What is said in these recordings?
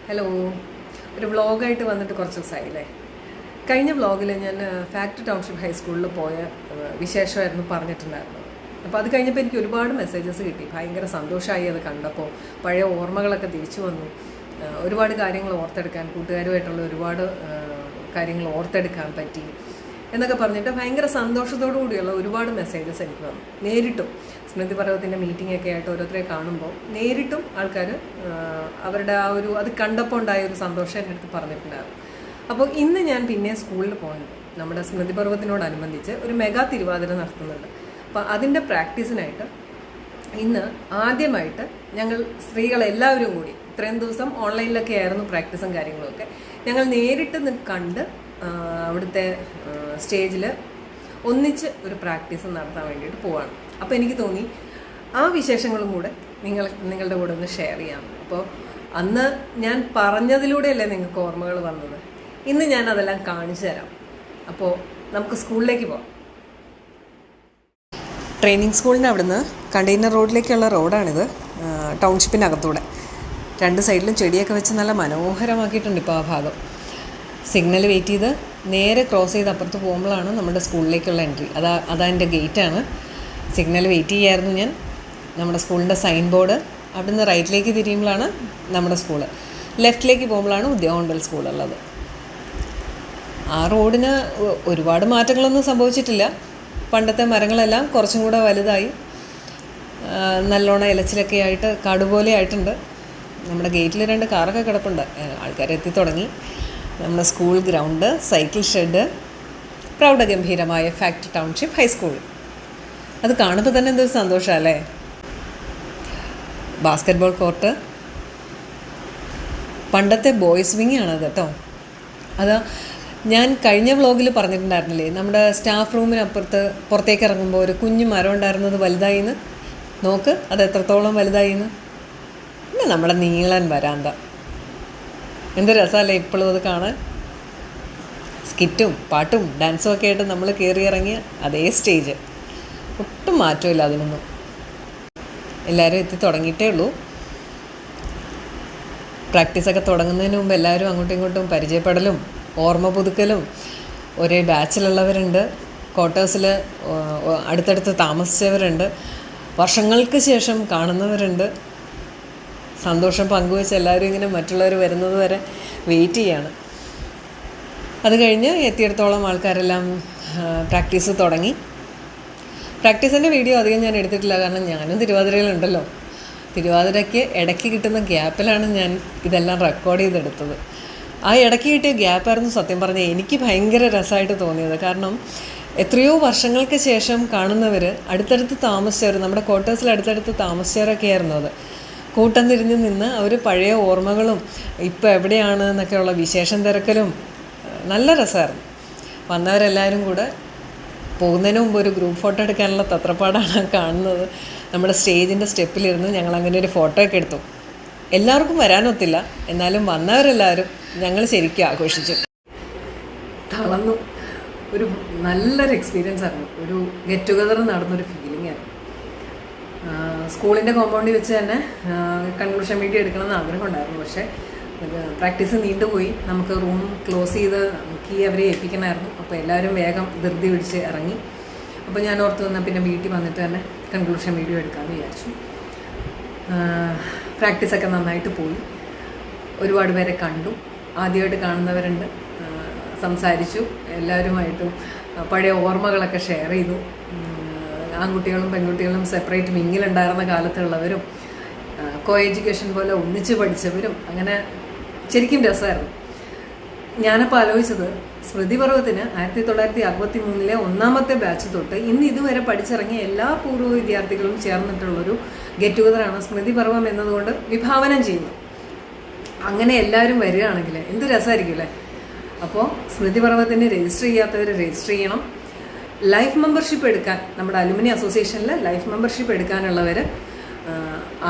Hello, ഒരു വ്ളോഗായിട്ട് വന്നിട്ട് കുറച്ച് ദിവസമായില്ലേ. കഴിഞ്ഞ വ്ളോഗിൽ ഞാൻ ഫാക്ടറി ടൗൺഷിപ്പ് ഹൈസ്കൂളിൽ പോയ വിശേഷമായിരുന്നു പറഞ്ഞിട്ടുണ്ടായിരുന്നത്. അപ്പോൾ അത് കഴിഞ്ഞപ്പോൾ എനിക്ക് ഒരുപാട് മെസ്സേജസ് കിട്ടി. ഭയങ്കര സന്തോഷമായി അത് കണ്ടപ്പോൾ. പഴയ ഓർമ്മകളൊക്കെ തിരിച്ചു വന്നു. ഒരുപാട് കാര്യങ്ങൾ ഓർത്തെടുക്കാൻ, കൂട്ടുകാരുമായിട്ടുള്ള ഒരുപാട് കാര്യങ്ങൾ ഓർത്തെടുക്കാൻ പറ്റി എന്നൊക്കെ പറഞ്ഞിട്ട് ഭയങ്കര സന്തോഷത്തോടു കൂടിയുള്ള ഒരുപാട് മെസ്സേജസ് എനിക്ക് വന്നു. നേരിട്ടും സ്മൃതി പർവ്വത്തിൻ്റെ മീറ്റിങ്ങൊക്കെ ആയിട്ട് ഓരോരുത്തരെ കാണുമ്പോൾ നേരിട്ടും ആൾക്കാർ അവരുടെ ആ ഒരു അത് കണ്ടപ്പോൾ ഉണ്ടായ ഒരു സന്തോഷം എൻ്റെ അടുത്ത് പറഞ്ഞിട്ടുണ്ടായിരുന്നു. അപ്പോൾ ഇന്ന് ഞാൻ പിന്നെ സ്കൂളിൽ പോകുന്നുണ്ട്. നമ്മുടെ സ്മൃതി പർവ്വത്തിനോടനുബന്ധിച്ച് ഒരു മെഗാ തിരുവാതിര നടത്തുന്നുണ്ട്. അപ്പോൾ അതിൻ്റെ പ്രാക്ടീസിനായിട്ട് ഇന്ന് ആദ്യമായിട്ട് ഞങ്ങൾ സ്ത്രീകളെല്ലാവരും കൂടി, ഇത്രയും ദിവസം ഓൺലൈനിലൊക്കെ ആയിരുന്നു പ്രാക്ടീസും കാര്യങ്ങളുമൊക്കെ, ഞങ്ങൾ നേരിട്ട് കണ്ട് അവിടുത്തെ സ്റ്റേജിൽ ഒന്നിച്ച് ഒരു പ്രാക്ടീസ് നടത്താൻ വേണ്ടിയിട്ട് പോവാണ്. അപ്പോൾ എനിക്ക് തോന്നി ആ വിശേഷങ്ങളും കൂടെ നിങ്ങളുടെ കൂടെ ഒന്ന് ഷെയർ ചെയ്യാം. അപ്പോൾ അന്ന് ഞാൻ പറഞ്ഞതിലൂടെയല്ലേ നിങ്ങൾക്ക് ഓർമ്മകൾ വന്നത്. ഇന്ന് ഞാൻ അതെല്ലാം കാണിച്ചു തരാം. അപ്പോൾ നമുക്ക് സ്കൂളിലേക്ക് പോകാം. ട്രെയിനിങ് സ്കൂളിൻ്റെ അവിടുന്ന് കണ്ടെയ്നർ റോഡിലേക്കുള്ള റോഡാണിത്. ടൗൺഷിപ്പിനകത്തൂടെ രണ്ട് സൈഡിലും ചെടിയൊക്കെ വെച്ച് നല്ല മനോഹരമാക്കിയിട്ടുണ്ട് ഇപ്പോൾ ആ ഭാഗം. സിഗ്നൽ വെയിറ്റ് ചെയ്ത് നേരെ ക്രോസ് ചെയ്ത് അപ്പുറത്ത് പോകുമ്പോഴാണ് നമ്മുടെ സ്കൂളിലേക്കുള്ള എൻട്രി. അതാ എൻ്റെ ഗേറ്റാണ്. സിഗ്നൽ വെയിറ്റ് ചെയ്യായിരുന്നു ഞാൻ. നമ്മുടെ സ്കൂളിൻ്റെ സൈൻ ബോർഡ്. അവിടുന്ന് റൈറ്റിലേക്ക് തിരിയുമ്പോഴാണ് നമ്മുടെ സ്കൂള്. ലെഫ്റ്റിലേക്ക് പോകുമ്പോഴാണ് ഉദ്യോഗമണ്ഡൽ സ്കൂളുള്ളത്. ആ റോഡിന് ഒരുപാട് മാറ്റങ്ങളൊന്നും സംഭവിച്ചിട്ടില്ല. പണ്ടത്തെ മരങ്ങളെല്ലാം കുറച്ചും കൂടെ വലുതായി നല്ലോണം ഇലച്ചിലൊക്കെ ആയിട്ട് കാടുപോലെ ആയിട്ടുണ്ട്. നമ്മുടെ ഗേറ്റിൽ 2 കാറൊക്കെ കിടപ്പുണ്ട്. ആൾക്കാരെത്തി തുടങ്ങി. നമ്മുടെ സ്കൂൾ ഗ്രൗണ്ട്, സൈക്കിൾ ഷെഡ്, പ്രൗഢഗംഭീരമായ ഫാക്ടറി ടൗൺഷിപ്പ് ഹൈസ്കൂൾ. അത് കാണുമ്പോൾ തന്നെ എന്തൊരു സന്തോഷമല്ലേ. ബാസ്കറ്റ്ബോൾ കോർട്ട്, പണ്ടത്തെ ബോയ്സ് വിങ് ആണത് കേട്ടോ. അതാ ഞാൻ കഴിഞ്ഞ വ്ളോഗിൽ പറഞ്ഞിട്ടുണ്ടായിരുന്നില്ലേ, നമ്മുടെ സ്റ്റാഫ് റൂമിനപ്പുറത്ത് പുറത്തേക്ക് ഇറങ്ങുമ്പോൾ ഒരു കുഞ്ഞു മരം ഉണ്ടായിരുന്നത് വലുതായിന്ന്. നോക്ക് അത് എത്രത്തോളം വലുതായിന്ന്. പിന്നെ നമ്മുടെ നീളൻ വരാന്ത. എന്ത് രസമല്ലേ ഇപ്പോഴും അത് കാണാൻ. സ്കിറ്റും പാട്ടും ഡാൻസും ഒക്കെ ആയിട്ട് നമ്മൾ കയറി ഇറങ്ങിയ അതേ സ്റ്റേജ്. ഒട്ടും മാറ്റമില്ല അതിനൊന്നും. എല്ലാവരും എത്തി തുടങ്ങിയിട്ടേ ഉള്ളൂ. പ്രാക്ടീസൊക്കെ തുടങ്ങുന്നതിന് മുമ്പ് എല്ലാവരും അങ്ങോട്ടും ഇങ്ങോട്ടും പരിചയപ്പെടലും ഓർമ്മ പുതുക്കലും. ഒരേ ബാച്ചിലുള്ളവരുണ്ട്, ക്വാർട്ടേഴ്സിൽ അടുത്തടുത്ത് താമസിച്ചവരുണ്ട്, വർഷങ്ങൾക്ക് ശേഷം കാണുന്നവരുണ്ട്. സന്തോഷം പങ്കുവെച്ച് എല്ലാവരും ഇങ്ങനെ മറ്റുള്ളവർ വരുന്നത് വരെ വെയിറ്റ് ചെയ്യാണ്. അത് കഴിഞ്ഞ് എത്തിയിടത്തോളം ആൾക്കാരെല്ലാം പ്രാക്ടീസ് തുടങ്ങി. പ്രാക്ടീസിൻ്റെ വീഡിയോ അധികം ഞാൻ എടുത്തിട്ടില്ല, കാരണം ഞാനും തിരുവാതിരയിലുണ്ടല്ലോ. തിരുവാതിരയ്ക്ക് ഇടയ്ക്ക് കിട്ടുന്ന ഗ്യാപ്പിലാണ് ഞാൻ ഇതെല്ലാം റെക്കോർഡ് ചെയ്തെടുത്തത്. ആ ഇടയ്ക്ക് കിട്ടിയ ഗ്യാപ്പായിരുന്നു സത്യം പറഞ്ഞാൽ എനിക്ക് ഭയങ്കര രസമായിട്ട് തോന്നിയത്. കാരണം എത്രയോ വർഷങ്ങൾക്ക് ശേഷം കാണുന്നവർ, അടുത്തടുത്ത് താമസിച്ചവർ, നമ്മുടെ ക്വാർട്ടേഴ്സിൽ അടുത്തടുത്ത് താമസിച്ചവരൊക്കെ ആയിരുന്നു. അത് കൂട്ടം തിരിഞ്ഞ് നിന്ന് അവർ പഴയ ഓർമ്മകളും ഇപ്പോൾ എവിടെയാണ് എന്നൊക്കെയുള്ള വിശേഷം തിരക്കലും നല്ല രസമായിരുന്നു. വന്നവരെല്ലാവരും കൂടെ പോകുന്നതിന് മുമ്പ് ഒരു ഗ്രൂപ്പ് ഫോട്ടോ എടുക്കാനുള്ള തത്രപ്പാടാണ് കാണുന്നത്. നമ്മുടെ സ്റ്റേജിൻ്റെ സ്റ്റെപ്പിലിരുന്ന് ഞങ്ങളങ്ങനെ ഒരു ഫോട്ടോ ഒക്കെ എടുത്തു. എല്ലാവർക്കും വരാനൊത്തില്ല, എന്നാലും വന്നവരെല്ലാവരും ഞങ്ങൾ ശരിക്കും ആഘോഷിച്ചു. തളർന്നു. ഒരു നല്ലൊരു എക്സ്പീരിയൻസ് ആയിരുന്നു. ഒരു ഗെറ്റ് ടുഗദർ നടന്നൊരു ഫീലിംഗ് ആയിരുന്നു. സ്കൂളിൻ്റെ കോമ്പൗണ്ടിൽ വെച്ച് തന്നെ കൺക്ലൂഷൻ വീഡിയോ എടുക്കണമെന്ന് ആഗ്രഹം ഉണ്ടായിരുന്നു. പക്ഷേ പ്രാക്ടീസ് നീണ്ടുപോയി. നമുക്ക് റൂം ക്ലോസ് ചെയ്ത് കീ അവരെ ഏൽപ്പിക്കണമായിരുന്നു. അപ്പോൾ എല്ലാവരും വേഗം ധൃതി പിടിച്ച് ഇറങ്ങി. അപ്പോൾ ഞാൻ ഓർത്ത് വന്നാൽ പിന്നെ വീട്ടിൽ വന്നിട്ട് തന്നെ കൺക്ലൂഷൻ വീഡിയോ എടുക്കാമെന്ന് വിചാരിച്ചു. പ്രാക്ടീസൊക്കെ നന്നായിട്ട് പോയി. ഒരുപാട് പേരെ കണ്ടു. ആദ്യമായിട്ട് കാണുന്നവരുണ്ട്. സംസാരിച്ചു. എല്ലാവരുമായിട്ടും പഴയ ഓർമ്മകളൊക്കെ ഷെയർ ചെയ്തു. ആൺകുട്ടികളും പെൺകുട്ടികളും സെപ്പറേറ്റ് വിങ്ങിലുണ്ടായിരുന്ന കാലത്തുള്ളവരും കോ എഡ്യൂക്കേഷൻ പോലെ ഒന്നിച്ച് പഠിച്ചവരും, അങ്ങനെ ശരിക്കും രസമായിരുന്നു. ഞാനപ്പോൾ ആലോചിച്ചത്, സ്മൃതി പർവ്വത്തിന് 1963 1ാമത്തെ ബാച്ച് തൊട്ട് ഇന്ന് ഇതുവരെ പഠിച്ചിറങ്ങിയ എല്ലാ പൂർവ്വ വിദ്യാർത്ഥികളും ചേർന്നിട്ടുള്ളൊരു ഗെറ്റ് ടുഗദറാണ് സ്മൃതി പർവ്വം എന്നതുകൊണ്ട് വിഭാവനം ചെയ്യുന്നത്. അങ്ങനെ എല്ലാവരും വരികയാണെങ്കിൽ എന്ത് രസമായിരിക്കും അല്ലേ. അപ്പോൾ സ്മൃതി പർവ്വത്തിന് രജിസ്റ്റർ ചെയ്യാത്തവർ രജിസ്റ്റർ ചെയ്യണം. ലൈഫ് മെമ്പർഷിപ്പ് എടുക്കാൻ, നമ്മുടെ അലുമിനി അസോസിയേഷനിൽ ലൈഫ് മെമ്പർഷിപ്പ് എടുക്കാനുള്ളവർ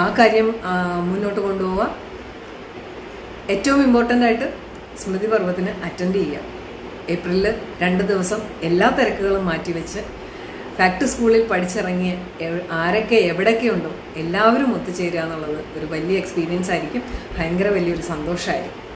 ആ കാര്യം മുന്നോട്ട് കൊണ്ടുപോവുക. ഏറ്റവും ഇമ്പോർട്ടൻ്റ് ആയിട്ട് സ്മൃതി പർവ്വത്തിന് അറ്റൻഡ് ചെയ്യുക. ഏപ്രിലിൽ 2 ദിവസം എല്ലാ തിരക്കുകളും മാറ്റിവെച്ച് ഫാക്ട് സ്കൂളിൽ പഠിച്ചിറങ്ങിയ ആരൊക്കെ എവിടെയൊക്കെ ഉണ്ടോ എല്ലാവരും ഒത്തുചേരുക എന്നുള്ളത് ഒരു വലിയ എക്സ്പീരിയൻസ് ആയിരിക്കും. ഭയങ്കര വലിയൊരു സന്തോഷമായിരിക്കും.